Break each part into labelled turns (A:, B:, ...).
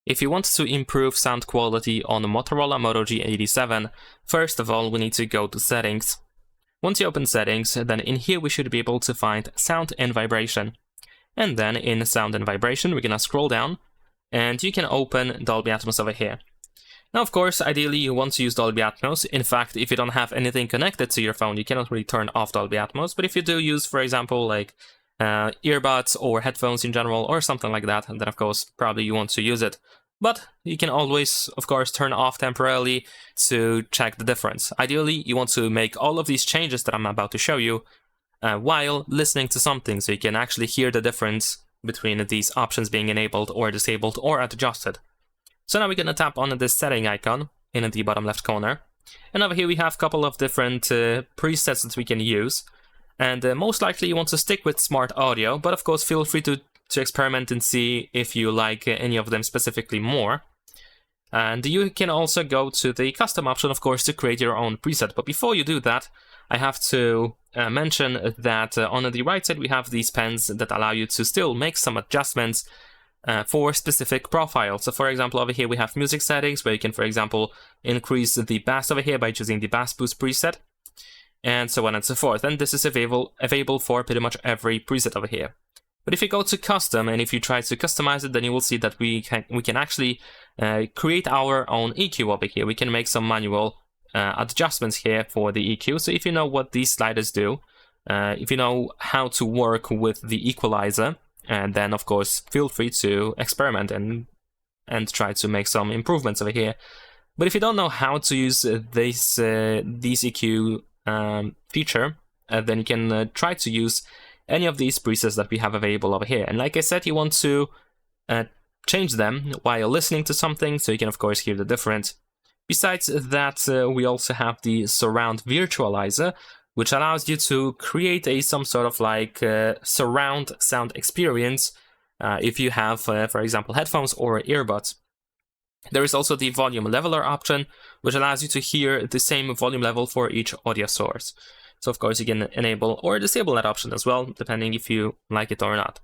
A: If you want to improve sound quality on the Motorola Moto G87, first of all we need to go to Settings. Once you open Settings, then in here we should be able to find Sound and Vibration. And then in Sound and Vibration we're gonna scroll down, and you can open Dolby Atmos over here. Now of course, ideally you want to use Dolby Atmos. In fact, if you don't have anything connected to your phone, you cannot really turn off Dolby Atmos, but if you do use, for example, like earbuds or headphones in general or something like that, then of course probably you want to use it. But you can always, of course, turn off temporarily to check the difference. Ideally, you want to make all of these changes that I'm about to show you while listening to something, so you can actually hear the difference between these options being enabled or disabled or adjusted. So now we're going to tap on this setting icon in the bottom left corner. And over here we have a couple of different presets that we can use. And most likely you want to stick with smart audio, but of course feel free to experiment and see if you like any of them specifically more. And you can also go to the custom option, of course, to create your own preset. But before you do that, I have to mention that on the right side we have these pens that allow you to still make some adjustments for specific profiles. So for example, over here we have music settings, where you can, for example, increase the bass over here by choosing the bass boost preset, and so on and so forth. And this is available for pretty much every preset over here. But if you go to custom and if you try to customize it, then you will see that we can actually create our own EQ over here. We can make some manual adjustments here for the EQ. So if you know what these sliders do, if you know how to work with the equalizer, and then of course feel free to experiment and try to make some improvements over here. But if you don't know how to use these EQ feature, then you can try to use any of these presets that we have available over here. And like I said, you want to change them while listening to something, so you can of course hear the difference. Besides that, we also have the surround virtualizer, which allows you to create some sort of like surround sound experience if you have, for example, headphones or earbuds. There is also the volume leveler option, which allows you to hear the same volume level for each audio source. So of course you can enable or disable that option as well, depending if you like it or not.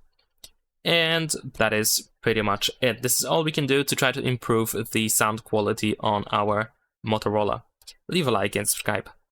A: And that is pretty much it. This is all we can do to try to improve the sound quality on our Motorola. Leave a like and subscribe.